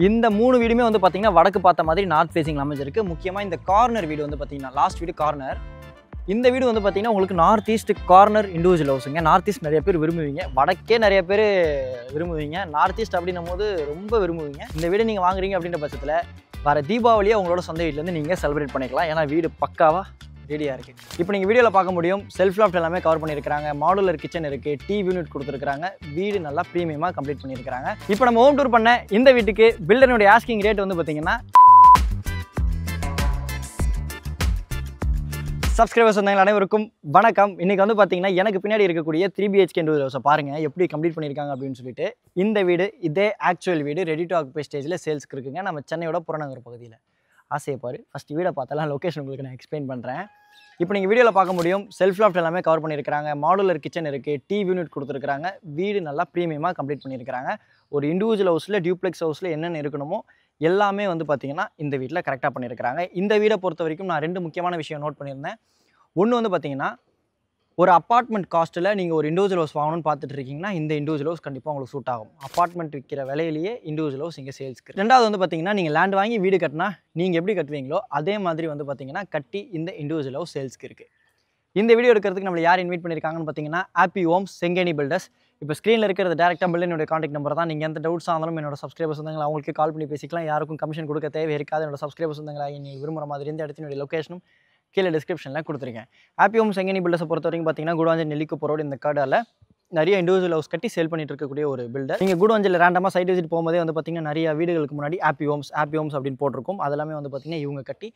இந்த 3 வீடுமே வந்து பார்த்தீங்கன்னா வடக்கு பார்த்த மாதிரி நார்த் ஃபேசிங்ல அமைஞ்சிருக்கு. முக்கியமா இந்த கார்னர் வீடு வந்து பார்த்தீங்கன்னா லாஸ்ட் வீடு கார்னர். இந்த வீடு வந்து பார்த்தீங்கன்னா உங்களுக்கு நார்த் ஈஸ்ட் கார்னர் இண்டிவிஜுவல் ஹவுஸுங்க. நார்த் ஈஸ்ட் நிறைய பேர் விரும்புவீங்க, வடக்கே நிறைய பேர் விரும்புவீங்க, நார்த் ஈஸ்ட் அப்படின்னும் போது ரொம்ப விரும்புவீங்க. இந்த வீடு நீங்கள் வாங்குறீங்க அப்படின்ற பட்சத்தில் வர தீபாவளியை உங்களோட சொந்த வீட்டிலேருந்து நீங்கள் செலிப்ரேட் பண்ணிக்கலாம். ஏன்னா வீடு பக்காவாக ரெடியாக இருக்குது. இப்போ நீங்கள் வீடியோவில் பார்க்க முடியும், செல்ஃப் லாஃப்ட் எல்லாமே கவர் பண்ணியிருக்காங்க, மாடுலர் கிச்சன் இருக்குது, டிவி யூனிட் கொடுத்துருக்காங்க, வீடு நல்லா ப்ரீமியமாக கம்ப்ளீட் பண்ணியிருக்காங்க. இப்போ நம்ம ஹோம் டூர் பண்ண இந்த வீட்டுக்கு பில்டருடைய ஆஸ்கிங் ரேட் வந்து பார்த்தீங்கன்னா சப்ஸ்கிரைபர்ஸ் வந்தாங்க அனைவருக்கும் வணக்கம். இன்றைக்கி வந்து பார்த்தீங்கன்னா எனக்கு பின்னாடி இருக்கக்கூடிய 3 BHK இண்டிவிஜுவல் ஹவுஸை பாருங்கள் எப்படி கம்ப்ளீட் பண்ணியிருக்காங்க அப்படின்னு சொல்லிட்டு. இந்த வீடு இதே ஆக்சுவல் வீடு ரெடி டு ஆக்குபை ஸ்டேஜில் சேல்ஸ்க்கு இருக்குங்க. நம்ம சென்னையோட புறநகர் பகுதியில். ஆசையை பாரு, ஃபஸ்ட்டு வீடை பார்த்தாலாம் லொக்கேஷன் உங்களுக்கு நான் எக்ஸ்பிளைன் பண்ணுறேன். இப்போ நீங்கள் வீடியோவில் பார்க்க முடியும், செல்ஃப் லாஃப்ட் எல்லாமே கவர் பண்ணியிருக்காங்க, மாடுலர் கிச்சன் இருக்குது, டிவி யூனிட் கொடுத்துருக்காங்க, வீடு நல்லா ப்ரீமியமாக கம்ப்ளீட் பண்ணியிருக்காங்க. ஒரு இண்டிவிஜுவல் ஹவுஸில் டியூப்ளெக்ஸ் ஹவுஸில் என்னென்ன இருக்கணுமோ எல்லாமே வந்து பார்த்தீங்கன்னா இந்த வீட்டில் கரெக்டாக பண்ணியிருக்காங்க. இந்த வீடை பொறுத்த வரைக்கும் நான் 2 முக்கியமான விஷயம் நோட் பண்ணியிருந்தேன். ஒன்று வந்து பார்த்தீங்கன்னா, ஒரு அப்பார்ட்மெண்ட் காஸ்ட்டில் நீங்கள் ஒரு இண்டிவிஜுவல் ஹவுஸ் வாங்கணும்னு பார்த்துட்டு இருக்கீங்கன்னா இந்த இண்டிவிஜுவல் ஹவுஸ் கண்டிப்பாக உங்களுக்கு சூட் ஆகும். அப்பார்ட்மெண்ட் விற்கிற விலையிலேயே இண்டிவிஜுவல் ஹவுஸ் இங்கே சேல்ஸ்க்கு. ரெண்டாவது வந்து பார்த்தீங்கன்னா, நீங்கள் லேண்ட் வாங்கி வீடு கட்டினா நீங்கள் எப்படி கட்டுவீங்களோ அதே மாதிரி வந்து பார்த்தீங்கன்னா கட்டி இந்த இண்டிவிஜுவல் ஹவுஸ் சேல்ஸ்க்கு இருக்குது. இந்த வீடியோ எடுக்கிறதுக்கு நம்மளை யார் இன்வைட் பண்ணியிருக்காங்கன்னு பார்த்தீங்கன்னா ஹாப்பி ஹோம்ஸ் செங்கேணி பில்டர்ஸ். இப்போ ஸ்க்ரீனில் இருக்கிறது டேரெக்டாக பில்டர் கான்டாக்ட் நம்பர் தான். நீங்கள் எந்த டவுட்ஸாக இருந்தாலும் என்னோட சப்ஸ்கிரைபர்ஸ் வந்தாங்களா அவங்களுக்கு கால் பண்ணி பேசிக்கலாம். யாருக்கும் கமிஷன் கொடுக்க தேவை இருக்காது. என்னோட சப்ஸ்கிரைபர்ஸ் வந்தாங்களா நீங்கள் விரும்புகிற மாதிரி இந்த இடத்தினுடைய லொக்கேஷனும் கீழே டிஸ்கிரிப்ஷனில் கொடுத்துருக்கேன். ஹாப்பி ஹோம்ஸ் செங்கேணி பில்டர்ஸை பொறுத்த வரைக்கும் பார்த்தீங்கன்னா குடவாஞ்சல் நெல்லிக்குப்பம் ரோடு இந்த கார்டால் நிறைய இண்டிவிஜுவல் ஹவுஸ் கட்டி சேல் பண்ணிட்டு இருக்கக்கூடிய ஒரு பில்டர். நீங்கள் குடவாஞ்சல் ரேண்டமாக சைட் விசிட் போகும்போதே வந்து பார்த்தீங்கன்னா நிறைய வீடுகளுக்கு முன்னாடி ஹாப்பி ஹோம்ஸ் அப்படின்னு போட்டிருக்கும். அதெல்லாமே வந்து பார்த்தீங்கன்னா இவங்க கட்டி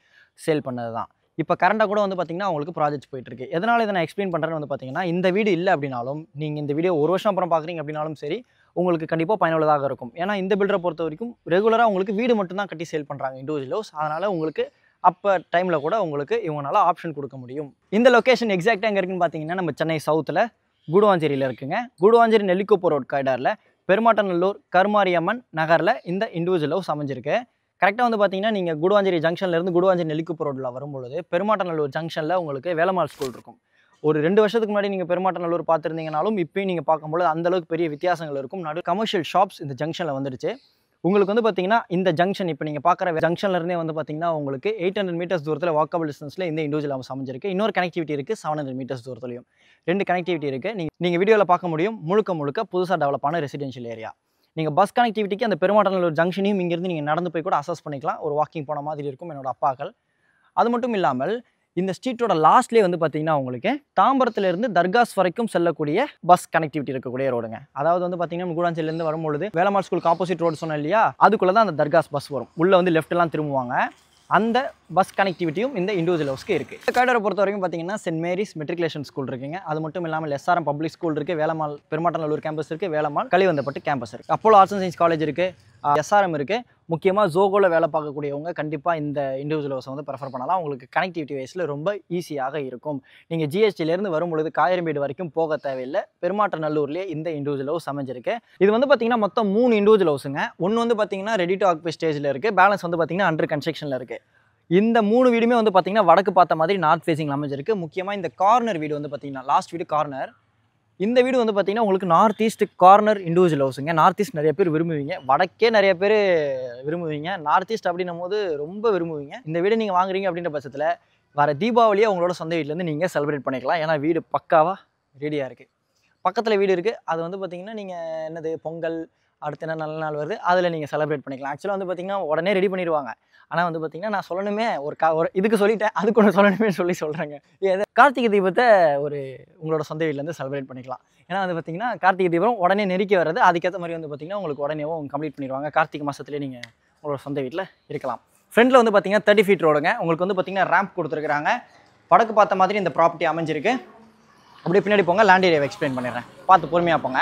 சேல் பண்ணது தான். இப்போ கரண்டாக கூட வந்து பார்த்தீங்கன்னா அவங்களுக்கு ப்ராஜெக்ட்ஸ் போயிட்டு இருக்கு. எதனால் இதை நான் எக்ஸ்பிளைன் பண்ணுறேன்னு வந்து பார்த்தீங்கன்னா, இந்த வீடு இல்லை அப்படின்னாலும் நீங்கள் இந்த வீடியோ 1 வருஷம் அப்புறம் பார்க்குறீங்க அப்படின்னாலும் சரி உங்களுக்கு கண்டிப்பாக பயனுள்ளதாக இருக்கும். ஏன்னா இந்த பில்டரை பொறுத்த வரைக்கும் ரெகுலராக உங்களுக்கு வீடு மட்டும்தான் கட்டி சேல் பண்ணுறாங்க இண்டிவிஜுவல் ஹவுஸ். அதனால் உங்களுக்கு அப்போ டைமில் கூட உங்களுக்கு இவங்களால ஆப்ஷன் கொடுக்க முடியும். இந்த லொக்கேஷன் எக்ஸாக்டாக எங்கே இருக்குன்னு பார்த்தீங்கன்னா நம்ம சென்னை சவுத்தில் குடவாஞ்சேரியில் இருக்குங்க. குடவாஞ்சேரி நெல்லிக்குப்பம் ரோட் கார்டரில் பெருமாட்டநல்லூர் கருமாரியம்மன் நகரில் இந்த இண்டிவிஜுவல் ஹவுஸ் அமைஞ்சிருக்கு. கரெக்டாக வந்து பார்த்தீங்கன்னா நீங்கள் குடவாஞ்சேரி ஜங்ஷன்லேருந்து குடவாஞ்சேரி நெல்லிக்குப்பம் ரோட்டில் வரும்பொழுது பெருமாட்டநல்லூர் ஜங்ஷனில் உங்களுக்கு வேலம்மாள் ஸ்கூல் இருக்கும். ஒரு 2 வருஷத்துக்கு முன்னாடி நீங்கள் பெருமாட்டநல்லூர் பார்த்துருந்தீங்கனாலும் இப்போயும் நீங்கள் பார்க்கும்போது அந்தளவுக்கு பெரிய வித்தியாசங்கள் இருக்கும். நடு கமர்ஷியல் ஷாப்ஸ் இந்த ஜங்ஷனில் வந்துடுச்சு. உங்களுக்கு வந்து பார்த்தீங்கன்னா இந்த ஜங்ஷன் இப்போ நீங்கள் பார்க்குற ஜங்ஷன்லேருந்தே வந்து பார்த்தீங்கன்னா உங்களுக்கு 800 மீட்டர்ஸ் தூரத்தில் வாக்கபிள் டிஸ்டன்ஸில் இந்த இண்டிவிஜுவல் ஹவுஸ் அமைஞ்சிருக்கு. இன்னொரு கனெக்டிவிட்டி இருக்குது 700 மீட்டர்ஸ் தூரத்துலையும் 2 கனெக்டிவிட்டி இருக்குது. நீங்கள் வீடியோவில் பார்க்க முடியும். முழுக்க புதுசாக டெவலப்பான ரெசிடென்ஷியல் ஏரியா. நீங்கள் பஸ் கனெக்டிவிட்டிக்கு அந்த பெருமாட்டநல்லூர் ஜங்ஷனையும் இங்கேருந்து நீங்கள் நடந்து போய் கூட அசஸ் பண்ணிக்கலாம். ஒரு வாக்கிங் போன மாதிரி இருக்கும் என்னோட அப்பாக்கள். அது மட்டும் இல்லாமல் இந்த ஸ்ட்ரீட்டோட லாஸ்ட்லேயே வந்து பார்த்தீங்கன்னா உங்களுக்கு தாம்பரத்துலேருந்து தர்காஸ் வரைக்கும் செல்லக்கூடிய பஸ் கனெக்டிவிட்டி இருக்கக்கூடிய ரோடுங்க. அதாவது வந்து பார்த்தீங்கன்னா குடவாஞ்சேரியிலேருந்து வரும்பொழுது வேலம்மாள் ஸ்கூலுக்கு ஆப்போசிட் ரோடு சொன்னேன் இல்லையா, அதுக்குள்ளே தான் அந்த தர்காஸ் பஸ் வரும். உள்ளே வந்து லெஃப்ட்லாம் திரும்புவாங்க. அந்த பஸ் கனெக்டிவிட்டியும் இந்த இண்டிவிஜுவல் ஹவுஸ்க்கு இருக்குது. இந்த கார்டரை பொறுத்த வரைக்கும் பார்த்தீங்கன்னா சென்ட் மேரிஸ் மெட்ரிகுலேஷன் ஸ்கூல் இருக்குங்க. அது மட்டும் இல்லாமல் SRM பப்ளிக் ஸ்கூல் இருக்குது, வேலம்மாள் பெருமாட்டநல்லூர் கேம்பஸ் இருக்குது, வேலம்மாள் கலிவந்தப்பட்டு கேம்பஸ் இருக்குது, Apollo arts and science college இருக்குது, SRM இருக்குது. முக்கியமாக ஜோகோவில் வேலை பார்க்கக்கூடியவங்க கண்டிப்பாக இந்த இண்டிவிஜுவல் ஹவுஸை வந்து ப்ரிஃபர் பண்ணலாம். உங்களுக்கு கனெக்டிவிட்டி வைஸில் ரொம்ப ஈஸியாக இருக்கும். நீங்கள் GSTலேருந்து வரும்பொழுது காயரம்பேடு வரைக்கும் போக தேவையில்லை. பெருமாட்டநல்லூர்லேயே இந்த இண்டிவிஜுவல் ஹவுஸ் அமைஞ்சிருக்கு. இது வந்து பார்த்தீங்கன்னா மொத்தம் 3 இண்டிவிஜுவல் ஹவுஸுங்க. ஒன்று வந்து பார்த்தீங்கன்னா ரெடி டு ஆக்குபை ஸ்டேஜில் இருக்குது, பேலன்ஸ் வந்து பார்த்தீங்கன்னா அண்டர் கன்ஸ்ட்ரக்ஷனில் இருக்குது. இந்த 3 வீடுமே வந்து பார்த்தீங்கன்னா வடக்கு பார்த்த மாதிரி நார்த் ஃபேசிங்கில் அமைஞ்சிருக்கு. முக்கியமாக இந்த கார்னர் வீடு வந்து பார்த்தீங்கன்னா லாஸ்ட் வீடு கார்னர். இந்த வீடு வந்து பார்த்தீங்கன்னா உங்களுக்கு நார்த் ஈஸ்ட் கார்னர் இண்டிவிஜுவல் ஹவுஸுங்க. நார்த் ஈஸ்ட் நிறைய பேர் விரும்புவீங்க, வடக்கே நிறைய பேர் விரும்புவீங்க, நார்த் ஈஸ்ட் அப்படின்னும் போது ரொம்ப விரும்புவீங்க. இந்த வீடு நீங்கள் வாங்குறீங்க அப்படின்ற பட்சத்தில் வர தீபாவளியை உங்களோட சொந்த வீட்டிலேருந்து நீங்கள் செலிப்ரேட் பண்ணிக்கலாம். ஏன்னா வீடு பக்காவாக ரெடியாக இருக்குது. பக்கத்தில் வீடு இருக்குது. அது வந்து பார்த்தீங்கன்னா நீங்கள் என்னது பொங்கல் அடுத்த என்ன நல்ல நாள் வருது அதில் நீங்கள் செலிப்ரேட் பண்ணிக்கலாம். ஆக்சுவலாக வந்து பார்த்தீங்கன்னா உடனே ரெடி பண்ணிடுவாங்க. ஆனால் வந்து பார்த்தீங்கன்னா நான் சொல்லணுமே ஒரு இதுக்கு சொல்லிட்டேன், அதுக்கு ஒன்று சொல்லணுமே சொல்கிறேங்க. கார்த்திகை தீபத்தை உங்களோட சொந்த வீட்டிலேருந்து செலிப்ரேட் பண்ணிக்கலாம். ஏன்னா வந்து பார்த்தீங்கன்னா கார்த்திகை தீபம் உடனே நெருக்கி வர்றது, அதுக்கேற்ற மாதிரி வந்து பார்த்தீங்கன்னா உங்களுக்கு உடனேவும் கம்ப்ளீட் பண்ணிடுவாங்க. கார்த்திகை மாதத்துலேயே நீங்கள் உங்களோட சொந்த வீட்டில் இருக்கலாம். ஃப்ரண்ட்டில் வந்து பார்த்தீங்கன்னா 30 ஃபீட் ரோடுங்க. உங்களுக்கு வந்து பார்த்தீங்கன்னா ரேம்ப் கொடுத்துருக்குறாங்க. வடக்கு பார்த்த மாதிரி இந்த ப்ராப்பர்ட்டி அமைஞ்சிருக்கு. அப்படியே பின்னாடி போங்க, லேண்ட் ஏரியாவை எக்ஸ்பிளைன் பண்ணிடுறேன், பார்த்து பொறுமையாக போங்க.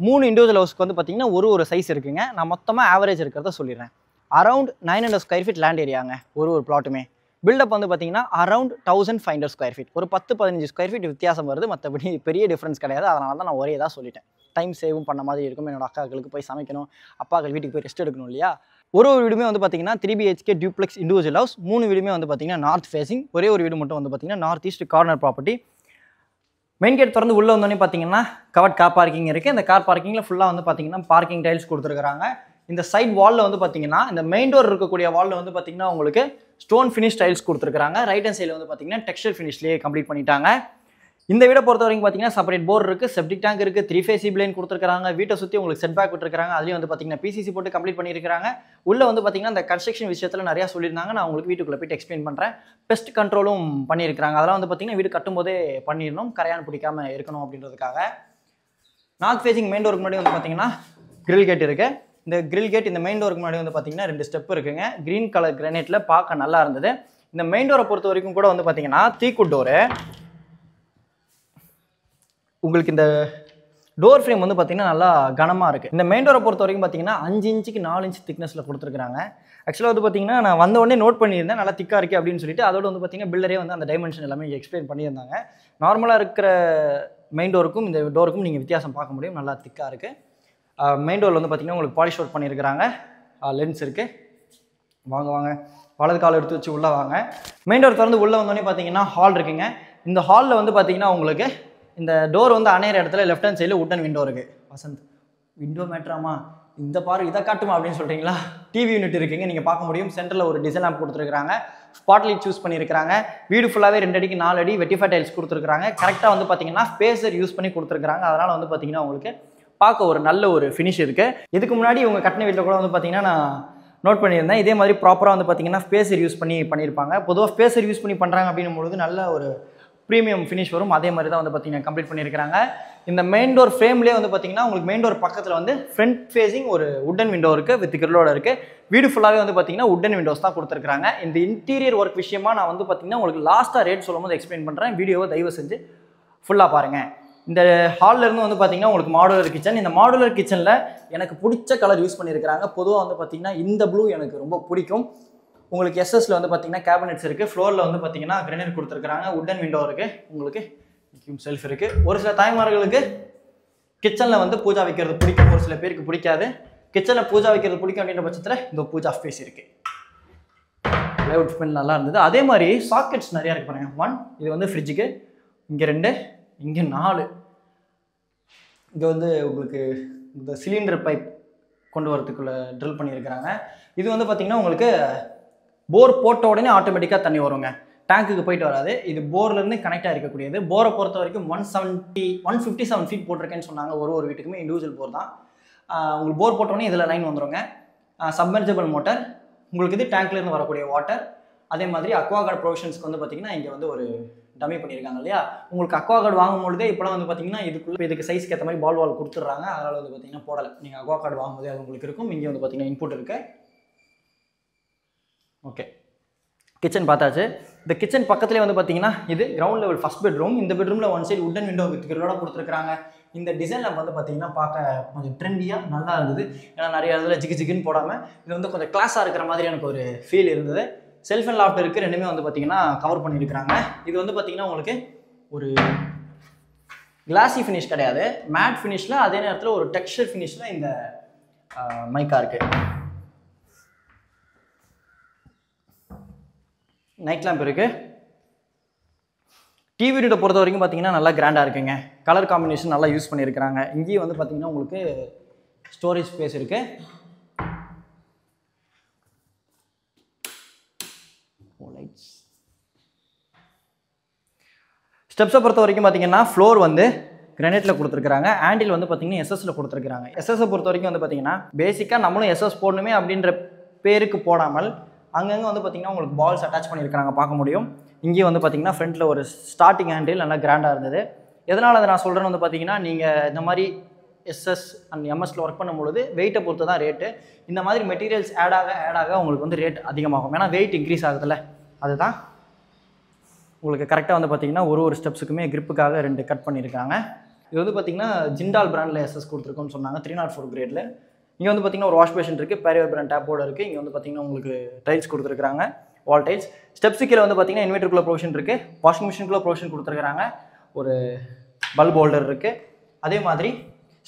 3 இண்டிவிஜுவல் ஹவுஸ்க்கு வந்து பார்த்தீங்கன்னா ஒரு சைஸ் இருக்குங்க. நான் மொத்தமாக ஆவரேஜ் இருக்கிறத சொல்லிடுறேன். அரௌண்ட் 900 ஸ்கொயர் ஃபீட் லேண்ட் ஏரியாங்க ஒரு பிளாட்டுமே. பில்டப் வந்து பார்த்தீங்கன்னா அரௌண்ட் 1500 ஸ்கொயர் ஃபீட். ஒரு 10-15 ஸ்கொயர் ஃபீட் வித்தியாசம் வருது, மற்றபடி பெரிய டிஃப்ரென்ஸ் கிடையாது. அதனால தான் நான் ஒரே தான் சொல்லிட்டேன். டைம் சேவும் பண்ண மாதிரி இருக்கும். என்னோட அக்காக்களுக்கு போய் சமைக்கணும், அப்பாக்கள் வீட்டுக்கு போய் ரெஸ்ட் எடுக்கணும் இல்லையா. ஒரு வீடுமே வந்து பார்த்தீங்கன்னா 3 BHK டியூப்ளெக்ஸ் இண்டிவிஜுவல் ஹவுஸ். 3 வீடுமே வந்து பார்த்தீங்கன்னா நார்த் ஃபேசிங். ஒரே ஒரு வீடு மட்டும் வந்து பார்த்தீங்கன்னா north east corner property. Main gate திறந்து உள்ளே வந்தோடனே பார்த்தீங்கன்னா கவர்ட் கார் பார்க்கிங் இருக்குது. இந்த கார் பார்க்கிங்கில் ஃபுல்லாக வந்து பார்த்தீங்கன்னா பார்க்கிங் டைல்ஸ் கொடுத்துருக்காங்க. இந்த சைட் வாலில் வந்து பார்த்தீங்கன்னா இந்த மெயின் டோர் இருக்கக்கூடிய வாலில் வந்து பார்த்தீங்கன்னா உங்களுக்கு ஸ்டோன் ஃபினிஷ் டைல்ஸ் கொடுத்துருக்காங்க. ரைட் ஹேண்ட் சைடில் வந்து பார்த்தீங்கன்னா டெக்ஸ்டர் ஃபினிஷ்லேயே கம்ப்ளீட் பண்ணிட்டாங்க. இந்த வீடை பொறுத்த வரைக்கும் பார்த்தீங்கன்னா செப்பரேட் போர் இருக்குது, செப்டிக் டேங்க் இருக்குது, 3 ஃபேஸ் சீப் லைன் கொடுத்துருக்காங்க. வீட்டை சுற்றி உங்களுக்கு செட் பேக் விட்டுருக்காங்க. அதுலேயும் வந்து பார்த்தீங்கன்னா பிசிசி போட்டு கம்ப்ளீட் பண்ணியிருக்காங்க. உள்ளே வந்து பார்த்தீங்கன்னா இந்த கன்ஸ்ட்ரக்ஷன் விஷயத்தில் நிறையா சொல்லியிருந்தாங்க. நான் உங்களுக்கு வீட்டுக்குள்ளே போய்ட்டு எக்ஸ்பிளைன் பண்ணுறேன். பெஸ்ட் கண்ட்ரோலும் பண்ணியிருக்காங்க. அதெல்லாம் வந்து பார்த்தீங்கன்னா வீடு கட்டும்போதே பண்ணிடணும், கரையான் பிடிக்காம இருக்கணும் அப்படின்றதுக்காக. நார்த் ஃபேசிங் மெயின் டோருக்கு முன்னாடி வந்து பார்த்தீங்கன்னா கிரில் கேட் இருக்குது. இந்த கிரில் கேட் இந்த மெயின் டோருக்கு முன்னாடி வந்து பார்த்தீங்கன்னா 2 ஸ்டெப் இருக்குங்க. க்ரீன் கலர் கிரானைட்டில் பார்க்க நல்லா இருந்தது. இந்த மெயின் டோரை பொறுத்த வரைக்கும் கூட வந்து பார்த்தீங்கன்னா தீக்குட் டோரு. உங்களுக்கு இந்த டோர் ஃப்ரேம் வந்து பார்த்தீங்கன்னா நல்லா கனமாக இருக்குது. இந்த மெயின் டோரை பொறுத்த வரைக்கும் பார்த்தீங்கன்னா 5 இன்ச்சுக்கு 4 இன்ச் திக்னஸில் கொடுத்துருக்காங்க. ஆக்சுவலாக வந்து பார்த்தீங்கன்னா நான் வந்த உடனே நோட் பண்ணியிருந்தேன் நல்லா திக்காக இருக்குது அப்படின்னு சொல்லிட்டு. அதோட வந்து பார்த்தீங்கன்னா பில்டரே வந்து அந்த டைமென்ஷன் எல்லாமே எக்ஸ்பிளைன் பண்ணியிருந்தாங்க. நார்மலாக இருக்கிற மெயின் டோருக்கும் இந்த டோருக்கும் நீங்கள் வித்தியாசம் பார்க்க முடியும். நல்லா திக்காக இருக்குது. மெயின் டோரில் வந்து பார்த்தீங்கன்னா உங்களுக்கு பாலிஷ் அவுட் பண்ணியிருக்கிறாங்க. லென்ஸ் இருக்குது. வாங்க வலது கால் எடுத்து வச்சு உள்ளே வாங்க. மெயின் டோர் திறந்து உள்ளே வந்தோடனே பார்த்தீங்கன்னா ஹால் இருக்குங்க. இந்த ஹாலில் வந்து பார்த்தீங்கன்னா உங்களுக்கு இந்த டோர் வந்து அணையிற இடத்துல லெஃப்ட் ஹேண்ட் சைடில் உட்டன் விண்டோ இருக்குது. வசந்த் விண்டோ மேட்ராமா இந்த பாரு இதை காட்டுமா அப்படின்னு சொல்கிறீங்களா? டிவி யூனிட் இருக்குங்க, நீங்கள் பார்க்க முடியும். சென்டரில் ஒரு டிசைன் லேம்ப் கொடுத்துருக்காங்க. ஸ்பாட்லைட் சூஸ் பண்ணியிருக்காங்க. வீடு ஃபுல்லாகவே 2 அடிக்கு 4 அடி வெட்டிஃபை டைல்ஸ் கொடுத்துருக்காங்க. கரெக்டாக வந்து பார்த்தீங்கன்னா ஸ்பேசர் யூஸ் பண்ணி கொடுத்துருக்காங்க. அதனால் வந்து பார்த்தீங்கன்னா உங்களுக்கு பார்க்க ஒரு நல்ல ஒரு ஃபினிஷ் இருக்குது. இதுக்கு முன்னாடி இவங்க கட்டின வீட்டில் கூட வந்து பார்த்தீங்கன்னா நான் நோட் பண்ணியிருந்தேன். இதே மாதிரி ப்ராப்பராக வந்து பார்த்தீங்கன்னா ஸ்பேசர் யூஸ் பண்ணியிருப்பாங்க. பொதுவாக ஸ்பேசர் யூஸ் பண்ணி பண்ணுறாங்க அப்படின்னும்பொழுது நல்ல ஒரு ப்ரீமியம் ஃபினிஷ் வரும். அதே மாதிரி தான் வந்து பார்த்தீங்கன்னா கம்ப்ளீட் பண்ணியிருக்காங்க. இந்த மெயின் டோர் ஃப்ரேம்லேயே வந்து பார்த்தீங்கன்னா உங்களுக்கு மெயின் டோர் பக்கத்தில் வந்து ஃப்ரண்ட் ஃபேஸிங் ஒரு உட்டன் விண்டோ இருக்குது, வித் கிரிலோட இருக்குது. வீடு ஃபுல்லாகவே வந்து பார்த்தீங்கன்னா உட்டன் விண்டோஸ் தான் கொடுத்துருக்காங்க. இந்த இன்டீரியர் ஒர்க் விஷயமா நான் வந்து பார்த்தீங்கன்னா உங்களுக்கு லாஸ்ட்டாக ரேட் சொல்லும் போது எக்ஸ்பிளைன் பண்ணுறேன். வீடியோவை தயவு செஞ்சு ஃபுல்லாக பாருங்கள். இந்த ஹாலில் இருந்து வந்து பார்த்தீங்கன்னா உங்களுக்கு மாடுலர் கிச்சன். இந்த மாடுலர் கிச்சனில் எனக்கு பிடிச்ச கலர் யூஸ் பண்ணியிருக்கிறாங்க. பொதுவாக வந்து பார்த்தீங்கன்னா இந்த ப்ளூ எனக்கு ரொம்ப பிடிக்கும். உங்களுக்கு எஸ்எஸ்ல வந்து பார்த்தீங்கன்னா கேபினெட்ஸ் இருக்குது. ஃப்ளோரில் வந்து பார்த்தீங்கன்னா கிரானைட் கொடுத்துருக்காங்க. உட்டன் விண்டோ இருக்குது. உங்களுக்கு செல்ஃப் இருக்குது. ஒரு சில தாய்மார்களுக்கு கிச்சனில் வந்து பூஜா வைக்கிறது பிடிக்கும், ஒரு சில பேருக்கு பிடிக்காது. கிச்சனில் பூஜா வைக்கிறது பிடிக்கும் அப்படின்ற பட்சத்தில் இந்த பூஜா ஸ்பேஸ் இருக்குது. ப்ளைவுட் ஸ்மெல் நல்லா இருந்தது. அதே மாதிரி சாக்கெட்ஸ் நிறையா இருக்கு பாருங்க. 1 இது வந்து ஃப்ரிட்ஜுக்கு, இங்கே 2, இங்கே 4. இங்கே வந்து உங்களுக்கு இந்த சிலிண்டர் பைப் கொண்டு வரதுக்குள்ள ட்ரில் பண்ணியிருக்கிறாங்க. இது வந்து பார்த்தீங்கன்னா உங்களுக்கு போர் போட்ட உடனே ஆட்டோமேட்டிக்காக தண்ணி வருங்க, டேங்க்குக்கு போயிட்டு வராது. இது போர்லேருந்து கனெக்ட் ஆகிருக்கக்கூடியது. போரை பொறுத்த வரைக்கும் 157 ஃபீட் போட்டிருக்கேன்னு சொன்னாங்க. ஒரு வீட்டுக்குமே இண்டிவிஜுவல் போர் தான். உங்களுக்கு போர் போட்டோடனே இதில் லைன் வந்துடுங்க. சப்மர்ஜபிள் மோட்டர். உங்களுக்கு இது டேங்க்லேருந்து வரக்கூடிய வாட்டர். அதே மாதிரி அக்வாகார்டு ப்ரொவிஷன்ஸ்க்கு வந்து பார்த்தீங்கன்னா இங்கே வந்து ஒரு டம்மி பண்ணியிருக்காங்க இல்லையா? உங்களுக்கு அக்வாகார்டு வாங்கும்பொழுதே இப்போலாம் வந்து பார்த்தீங்கன்னா இதுக்கு சைஸ்க்கு ஏற்ற மாதிரி பால் கொடுத்துட்றாங்க. அதனால் வந்து பார்த்தீங்கன்னா போடலை. நீங்கள் அக்வாகார்டு வாங்கும்போதே அது உங்களுக்கு இருக்கும். இங்கே வந்து பார்த்தீங்கன்னா இன்புட் இருக்குது. ஓகே, கிச்சன் பார்த்தாச்சு. இந்த கிச்சன் பக்கத்துலேயே வந்து பார்த்தீங்கன்னா இது கிரவுண்ட் லெவல் ஃபர்ஸ்ட் பெட்ரூம். இந்த பெட்ரூமில் 1 சைடு உட்டன் விண்டோ வித் கிரிலோட கொடுத்துருக்காங்க. இந்த டிசைன் நம்ம வந்து பார்த்தீங்கன்னா பார்க்க கொஞ்சம் ட்ரெண்டியாக நல்லா இருந்தது. ஏன்னா நிறைய இடத்துல ஜிகுன்னு போடாமல் இது வந்து கொஞ்சம் கிளாஸாக இருக்கிற மாதிரி எனக்கு ஒரு ஃபீல் இருந்தது. செல்ஃப் அண்ட் லாஃப்ட் இருக்குது. ரெண்டுமே வந்து பார்த்தீங்கன்னா கவர் பண்ணியிருக்கிறாங்க. இது வந்து பார்த்தீங்கன்னா உங்களுக்கு ஒரு கிளாசி ஃபினிஷ் கிடையாது, மேட் ஃபினிஷில். அதே நேரத்தில் ஒரு டெக்ஸ்சர் ஃபினிஷில் இந்த மைக்கா இருக்குது. நைட் லேம்ப் இருக்குது. டிவி யூனிட்டை பொறுத்த வரைக்கும் பார்த்தீங்கன்னா நல்லா கிராண்டாக இருக்குங்க. கலர் காம்பினேஷன் நல்லா யூஸ் பண்ணியிருக்கிறாங்க. இங்கேயும் வந்து பார்த்தீங்கன்னா உங்களுக்கு ஸ்டோரேஜ் ஸ்பேஸ் இருக்குது. ஸ்டெப்ஸை பொறுத்த வரைக்கும் பார்த்தீங்கன்னா ஃப்ளோர் வந்து கிரானைட்டில் கொடுத்துருக்காங்க. ஹேண்டில் வந்து பார்த்தீங்கன்னா எஸ்எஸ்ல கொடுத்துருக்காங்க. எஸ்எஸ்ஸை பொறுத்த வரைக்கும் வந்து பார்த்தீங்கன்னா பேசிக்காக நம்மளும் எஸ்எஸ் போடணுமே அப்படின்ற பேருக்கு போடாமல் அங்கங்கே வந்து பார்த்தீங்கன்னா உங்களுக்கு பால்ஸ் அட்டாச் பண்ணியிருக்காங்க, பார்க்க முடியும். இங்கேயும் வந்து பார்த்தீங்கன்னா ஃப்ரண்ட்டில் ஒரு ஸ்டார்டிங் ஹேண்டில் நல்லா கிராண்டாக இருந்தது. எதனால் அதை நான் சொல்கிறேன்னு வந்து பார்த்தீங்கன்னா நீங்கள் இந்த மாதிரி எஸ்எஸ் அண்ட் எம்எஸ்ல ஒர்க் பண்ணும்பொழுது வெயிட்டை பொறுத்து தான் ரேட்டு. இந்த மாதிரி மெட்டீரியல்ஸ் ஆட் ஆக உங்களுக்கு வந்து ரேட் அதிகமாகும். ஏன்னா வெயிட் இன்க்ரீஸ் ஆகுதுல்ல, அதுதான் உங்களுக்கு கரெக்டாக வந்து பார்த்தீங்கன்னா ஒரு ஸ்டெப்ஸுக்குமே கிரிப்புக்காக 2 கட் பண்ணியிருக்காங்க. இது வந்து பார்த்தீங்கன்னா ஜிண்டால் பிராண்டில் எஸ்எஸ் கொடுத்துருக்கோன்னு சொன்னாங்க, 304 கிரேடில். இங்கே வந்து பார்த்தீங்கன்னா ஒரு வாஷ் பேஷன் இருக்குது, பேரியர் பிராண்ட் டேப்போட இருக்குது. இங்கே வந்து பார்த்தீங்கன்னா உங்களுக்கு டைல்ஸ் கொடுத்துருக்காங்க, வால் டைல்ஸ். ஸ்டெப்ஸு கீழே வந்து பார்த்தீங்கன்னா இன்வெர்ட்டருக்குள்ள ப்ரொவிஷன் இருக்குது, வாஷிங் மிஷினுக்குள்ள ப்ரொவிஷன் கொடுத்துருக்காங்க, ஒரு பல்ப் ஹோல்டர் இருக்குது. அதே மாதிரி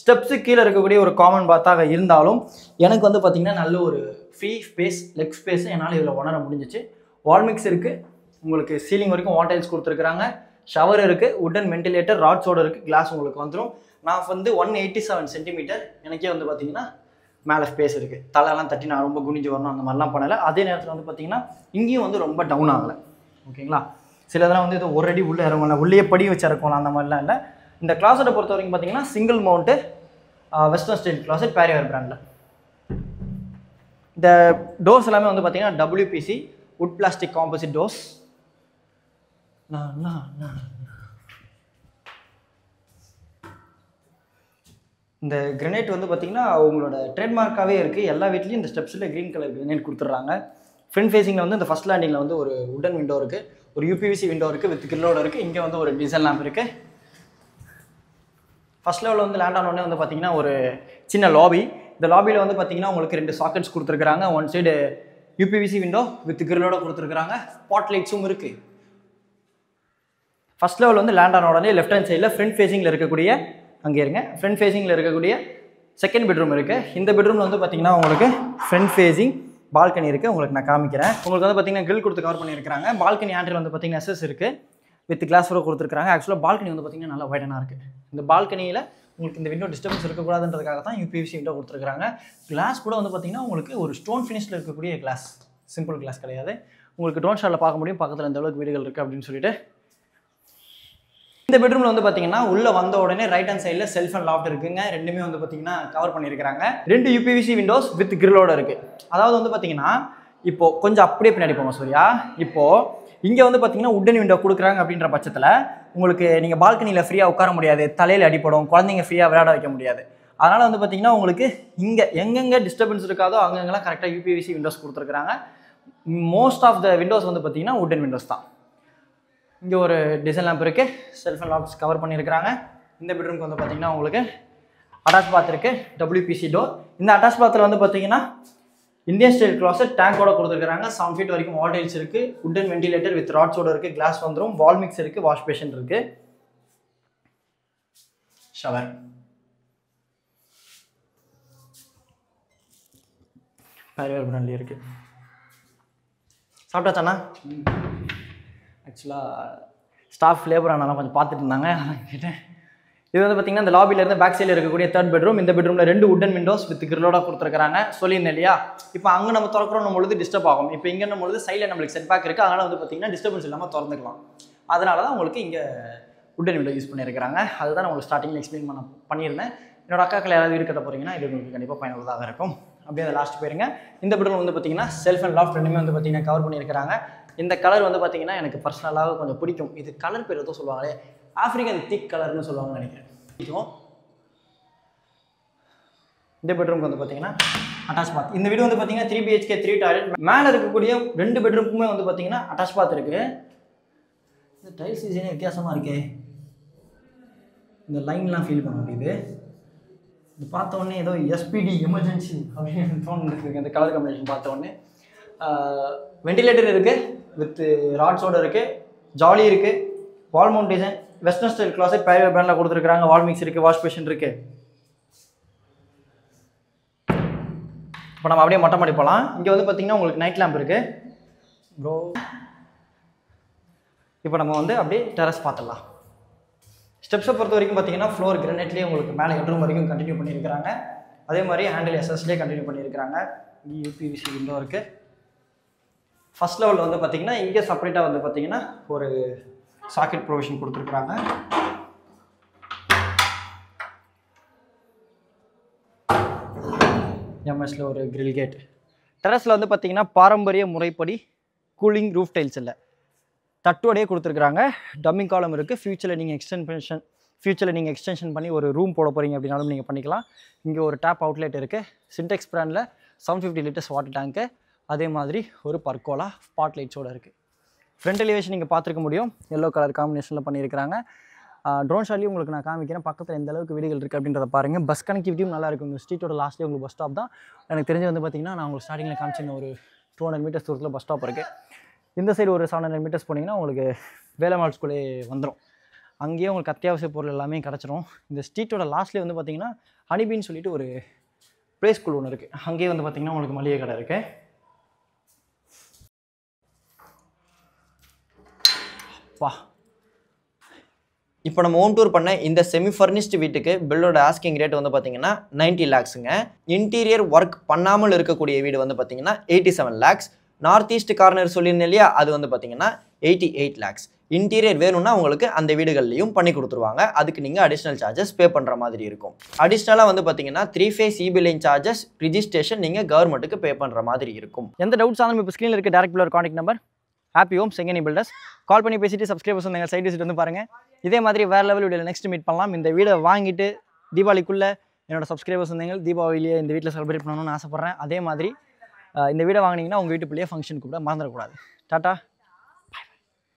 ஸ்டெப்ஸு கீழே இருக்கக்கூடிய ஒரு காமன் பாத்தாக இருந்தாலும் எனக்கு வந்து பார்த்தீங்கன்னா நல்ல ஒரு ஃப்ரீ ஸ்பேஸ், லெக் ஸ்பேஸ் என்னால் இதில் உணர முடிஞ்சிச்சு. வால் மிக்ஸ் இருக்குது, உங்களுக்கு சீலிங் வரைக்கும் வால் டைல்ஸ் கொடுத்துருக்காங்க, ஷவர் இருக்குது, உட்டன் வென்டிலேட்டர், ராட்ஸோடு இருக்குது, கிளாஸ் உங்களுக்கு வந்துடும். நான் வந்து 187 சென்டிமீட்டர், எனக்கே வந்து பார்த்தீங்கன்னா மேலே ஸ்பேஸ் இருக்குது. தலையெல்லாம் தட்டி நான் ரொம்ப குனிஞ்சு வரணும் அந்த மாதிரிலாம் பண்ணலை. அதே நேரத்தில் வந்து பார்த்தீங்கன்னா இங்கேயும் வந்து ரொம்ப டவுன் ஆகலை. ஓகேங்களா? சில இதெல்லாம் வந்து இது ஒரு அடி உள்ளே இறங்கல, உள்ளே படி வச்சு இறக்கலாம் அந்த மாதிரிலாம் இல்லை. இந்த கிளாஸட்டை பொறுத்த வரைக்கும் பார்த்தீங்கன்னா single mount western style closet Parryware பிராண்டில். இந்த டோர்ஸ் எல்லாமே வந்து பார்த்தீங்கன்னா WPC wood plastic composite doors. இந்த கிரனைட் வந்து பார்த்தீங்கன்னா அவங்களோட ட்ரேட்மார்க்காகவே இருக்குது. எல்லா வீட்லேயும் இந்த ஸ்டெப்ஸில் க்ரீன் கலர் கிரனைட் கொடுத்துட்றாங்க. ஃப்ரண்ட் ஃபேஸிங்கில் வந்து இந்த ஃபஸ்ட் லேண்டிங்கில் வந்து ஒரு உடன் விண்டோ இருக்குது, ஒரு UPVC விண்டோ இருக்குது வித் கிரில்லோட இருக்குது. இங்கே வந்து ஒரு டிசைன் லேம்ப் இருக்குது. ஃபஸ்ட் லெவலில் வந்து லேண்ட் ஆனோடனே வந்து பார்த்தீங்கன்னா ஒரு சின்ன லாபி. இந்த லாபியில் வந்து பார்த்தீங்கன்னா உங்களுக்கு 2 சாக்கெட்ஸ் கொடுத்துருக்காங்க. One side UPVC window with கிரில்லோட கொடுத்துருக்காங்க. ஸ்பாட் லைட்ஸும் இருக்குது. ஃபஸ்ட் லெவல் வந்து லேண்ட் ஆன உடனே லெஃப்ட் ஹேண்ட் சைடில் ஃப்ரண்ட் ஃபேஸிங்கில் இருக்கக்கூடிய அங்கே இருங்க ஃப்ரண்ட் ஃபேஸிங்கில் இருக்கக்கூடிய செகண்ட் பெட்ரூம் இருக்குது. இந்த பெட்ரூமில் வந்து பார்த்தீங்கன்னா உங்களுக்கு ஃப்ரண்ட் ஃபேஸிங் பால்கனி இருக்குது. உங்களுக்கு நான் காமிக்கிறேன். உங்களுக்கு வந்து பார்த்தீங்கன்னா கிரில் கொடுத்து கவர் பண்ணியிருக்காங்க. பால்கனி ஹேண்டில் வந்து பார்த்தீங்கன்னா SS இருக்குது வித் கிளாஸ் டோர் கொடுத்துருக்காங்க. ஆக்சுவலாக பால்கனி வந்து பார்த்தீங்கன்னா நல்லா வைடனாக இருக்குது. இந்த பால்கனியில் உங்களுக்கு இந்த விண்டோ டிஸ்டர்பன்ஸ் இருக்கக்கூடாதுன்றதுக்காக தான் UPVC விண்டோ கொடுத்துருக்காங்க. கிளாஸ் கூட வந்து பார்த்தீங்கன்னா உங்களுக்கு ஒரு ஸ்டோன் ஃபினிஷில் இருக்கக்கூடிய கிளாஸ், சிம்பிள் கிளாஸ் கிடையாது. உங்களுக்கு ட்ரோன் ஷாட்டில் பார்க்க முடியும் பக்கத்தில் இந்த அளவுக்கு வீடுகள் இருக்குது அப்படின்னு சொல்லிட்டு. இந்த பெட்ரூமில் வந்து பார்த்தீங்கன்னா உள்ளே வந்த உடனே ரைட் ஹேண்ட் சைடில் செல்ஃப் அண்ட் லாஃப்ட் இருக்குங்க. ரெண்டுமே வந்து பார்த்தீங்கன்னா கவர் பண்ணியிருக்காங்க. 2 UPVC விண்டோஸ் வித் கிரிலோட இருக்குது. அதாவது வந்து பார்த்தீங்கன்னா இப்போது கொஞ்சம் அப்படியே பின்னாடி போங்க சூர்யா. இப்போது இங்கே வந்து பார்த்தீங்கன்னா உடன் விண்டோ கொடுக்குறாங்க அப்படின்ற பட்சத்தில் உங்களுக்கு நீங்கள் பால்கனியில் ஃப்ரீயாக உட்கார முடியாது, தலையில் அடிப்படும், குழந்தைங்க ஃப்ரீயாக விளையாட வைக்க முடியாது. அதனால் வந்து பார்த்தீங்கன்னா உங்களுக்கு இங்கே எங்கெங்கே டிஸ்டர்பன்ஸ் இருக்காதோ அங்கெங்கெல்லாம் கரெக்டாக UPVC விண்டோஸ் கொடுத்துருக்காங்க. மோஸ்ட் ஆஃப் த விண்டோஸ் வந்து பார்த்தீங்கன்னா உடன் விண்டோஸ் தான். இங்கே ஒரு டிசைன் லேம்ப் இருக்குது, செல்ஃப் அண்ட் லாக்ஸ் கவர் பண்ணியிருக்கிறாங்க. இந்த பெட்ரூம்க்கு வந்து பார்த்தீங்கன்னா உங்களுக்கு அட்டாச் பாத் இருக்குது, WPC டோர். இந்த அட்டாச் பாத்தில் வந்து பார்த்தீங்கன்னா இந்தியன் ஸ்டைல் க்ளாஸட் டேங்கோட கொடுத்துருக்காங்க. 7 feet வரைக்கும் வால் டைல்ஸ் இருக்குது, உட்டன் வென்டிலேட்டர் வித் ராட்ஸோட இருக்குது, கிளாஸ் வந்துடும், வால் மிக்ஸ் இருக்குது, வாஷ் பேஷன் இருக்குது, ஷவர். பேரிவேர் பிராண்ட்லேயே இருக்குது. சாப்பிட்டாச்சாண்ணா? ஆக்சுவலாக ஸ்டாஃப் லேபர் ஆனாலும் கொஞ்சம் பார்த்துட்டு இருந்தாங்க, அதான் கேட்டேன். இது வந்து பார்த்தீங்கன்னா இந்த லாபிலேருந்து பேக் சைடில் இருக்கக்கூடிய 3rd பெட்ரூம். இந்த பெட்ரூமில் 2 உட்டன் விண்டோஸ் வித் கிரிலோட கொடுத்துருக்காங்க. சொல்லியிருந்தேன் இல்லையா, இப்போ அங்கே நம்ம திறக்கிறோம் பொழுது டிஸ்டர்ப் ஆகும். இப்போ இங்கேன்னும் பொழுது சைடில் நம்மளுக்கு செட் பேக் இருக்குது, அதனால் வந்து பார்த்தீங்கன்னா டிஸ்டர்பன்ஸ் இல்லாமல் திறந்துக்கலாம். அதனால தான் உங்களுக்கு இங்கே உட்டன் விண்டோ யூஸ் பண்ணியிருக்கிறாங்க. அதுதான் நான் உங்களுக்கு ஸ்டார்டிங்கில் எக்ஸ்பிளைன் பண்ணியிருந்தேன். என்னோட அக்காக்கள் யாராவது வீடு கட்ட போகிறீங்கன்னா இது உங்களுக்கு கண்டிப்பாக பயனுள்ளதாக இருக்கும். அப்படியே அந்த லாஸ்ட் போயிருங்க. இந்த பெட்ரூம் வந்து பார்த்தீங்கன்னா செல்ஃப் அண்ட் லாஃப்ட் ரெண்டுமே வந்து பார்த்தீங்கன்னா கவர் பண்ணியிருக்கிறாங்க. இந்த கலர் வந்து பார்த்தீங்கன்னா எனக்கு பர்சனலாக கொஞ்சம் பிடிக்கும். இது கலர் பேர் எதுவும் சொல்லுவாங்களே, ஆஃப்ரிக்கன் திக் கலர்னு சொல்லுவாங்கன்னு நினைக்கிறேன். இந்த பெட்ரூம்க்கு வந்து பார்த்தீங்கன்னா அட்டாச் பாத். இந்த வீடு வந்து பார்த்தீங்கன்னா 3 BHK 3 டாய்லெட். மேலே இருக்கக்கூடிய 2 பெட்ரூமுக்குமே வந்து பார்த்தீங்கன்னா அட்டாச் பாத் இருக்குது. இந்த டைல்ஸ் டிசைனே வித்தியாசமாக இருக்கே, இந்த லைன்லாம் ஃபீல் பண்ண முடியுது. இது பார்த்த உடனே ஏதோ SPD எமர்ஜென்சி அப்படின்னு தோணுது இந்த கலர் காம்பினேஷன் பார்த்த உடனே. வெண்டிலேட்டர் இருக்குது வித் ராட்ஸோடு இருக்குது, ஜாலி இருக்குது, wall mount design, western style closet Parryware பிராண்டில் கொடுத்துருக்காங்க. வால் மிக்ஸ் இருக்குது, வாஷ் பேஷன் இருக்குது. இப்போ நம்ம அப்படியே மொட்டை மாடி போகலாம். இங்கே வந்து பார்த்தீங்கன்னா உங்களுக்கு நைட் லேம்ப் இருக்குது ப்ரோ. இப்போ நம்ம வந்து அப்படியே டெரஸ் பார்த்துடலாம். ஸ்டெப்ஸை பொறுத்த வரைக்கும் பார்த்தீங்கன்னா ஃப்ளோர் கிரானைட்லேயே உங்களுக்கு மேலே ஹெட்ரூம் வரைக்கும் கண்டினியூ பண்ணியிருக்கிறாங்க. அதே மாதிரி ஹேண்டில் SSலேயே கண்டினியூ பண்ணியிருக்கிறாங்க. UPVC விண்டோ இருக்குது. ஃபஸ்ட் லெவலில் வந்து பார்த்தீங்கன்னா இங்கே செப்பரேட்டாக வந்து பார்த்தீங்கன்னா ஒரு சாக்கெட் ப்ரொவிஷன் கொடுத்துருக்குறாங்க. எம்எஸ்ல ஒரு கிரில் கேட். டெரஸில் வந்து பார்த்தீங்கன்னா பாரம்பரிய முறைப்படி கூலிங் ரூஃப் டைல்ஸ் இல்லை, தட்டோடையே கொடுத்துருக்குறாங்க. டம்மிங் காலம் இருக்குது. ஃபியூச்சரில் நீங்கள் எக்ஸ்டென்ஷன் பண்ணி ஒரு ரூம் போட போகிறீங்க அப்படின்னாலும் நீங்கள் பண்ணிக்கலாம். இங்கே ஒரு டேப் அவுட்லெட் இருக்குது. சின்டெக்ஸ் பிராண்டில் 750 liters வாட்டர் டேங்க்கு. அதே மாதிரி ஒரு பர்கோலா ஸ்பாட் லைட்ஸோடு இருக்குது. ஃப்ரண்ட் எலிவேஷன் நீங்கள் பார்த்துருக்க முடியும், எல்லோ கலர் காம்பினேஷனில் பண்ணியிருக்கிறாங்க. ட்ரோன் ஷாட்லேயும் உங்களுக்கு நான் காமிக்கிறேன் பக்கத்தில் எந்த அளவுக்கு வீடுகள் இருக்குது அப்படின்றத பாருங்கள். பஸ் கனெக்டிவிட்டியும் நல்லா இருக்கும். இந்த ஸ்ட்ரீட்டோட லாஸ்ட்லேயே உங்களுக்கு பஸ் ஸ்டாப் தான். எனக்கு தெரிஞ்சு வந்து பார்த்தீங்கன்னா நான் உங்களுக்கு ஸ்டார்டிங்கில் காமிச்சிருந்த ஒரு 200 meters தூரத்தில் பஸ் ஸ்டாப் இருக்குது. இந்த சைடு ஒரு 700 meters போனீங்கன்னா உங்களுக்கு வேலம்மாள் ஸ்கூலே வந்துடும். அங்கேயே உங்களுக்கு அத்தியாவசிய பொருள் எல்லாமே கிடச்சிரும். இந்த ஸ்ட்ரீட்டோட லாஸ்ட்லேயே வந்து பார்த்தீங்கன்னா ஹனிபீன்னு சொல்லிட்டு ஒரு ப்ளே ஸ்கூல் ஒன்று இருக்குது. அங்கேயே வந்து பார்த்தீங்கன்னா உங்களுக்கு மளிகை கடை இருக்குது. வா, இப்போ நம்ம ஹோம் டூர் பண்ண இந்த செமி ஃபர்னிஷ்டு வீட்டுக்கு பில்லோட ஆஸ்கிங் ரேட் வந்து பார்த்தீங்கன்னா 90 லேக்ஸுங்க. இன்டீரியர் ஒர்க் பண்ணாமல் இருக்கக்கூடிய வீடு வந்து பார்த்தீங்கன்னா 87 லேக்ஸ். நார்த் ஈஸ்ட் கார்னர் சொல்லியிருந்தேன் இல்லையா, அது வந்து பார்த்தீங்கன்னா 88 லேக்ஸ். இன்டீரியர் வேணும்னா உங்களுக்கு அந்த வீடுகள்லையும் பண்ணி கொடுத்துருவாங்க. அதுக்கு நீங்கள் அடிஷ்னல் சார்ஜஸ் பே பண்ணுற மாதிரி இருக்கும். அடிஷ்னலாக வந்து பார்த்தீங்கன்னா 3 face EB line charges registration நீங்கள் கவர்மெண்ட்டுக்கு பே பண்ணுற மாதிரி இருக்கும். எந்த டவுட்ஸ் ஆனாலும் இப்போ ஸ்க்ரீனில் இருக்க direct builder contact number happy home Sengani builders. Call பண்ணி பேசிட்டு சப்ஸ்கிரைபர்ஸ் வந்து எங்கள் சைட் விசிட் வந்து பாருங்கள். இதே மாதிரி வேறு லெவல் வீடியோவில் நெக்ஸ்ட் மீட் பண்ணலாம். இந்த வீடை வாங்கிட்டு தீபாவளிக்குள்ளே என்னோட சப்ஸ்கிரைபர்ஸ் வந்தீங்க தீபாவளியை இந்த வீட்டில் செலிப்ரேட் பண்ணணும்னு ஆசைப்பட்றேன். அதே மாதிரி இந்த வீடை வாங்கினீங்கன்னா உங்கள் வீட்டு பிள்ளையே ஃபங்க்ஷன் கூட மறந்துடக்கூடாது. டாட்டா.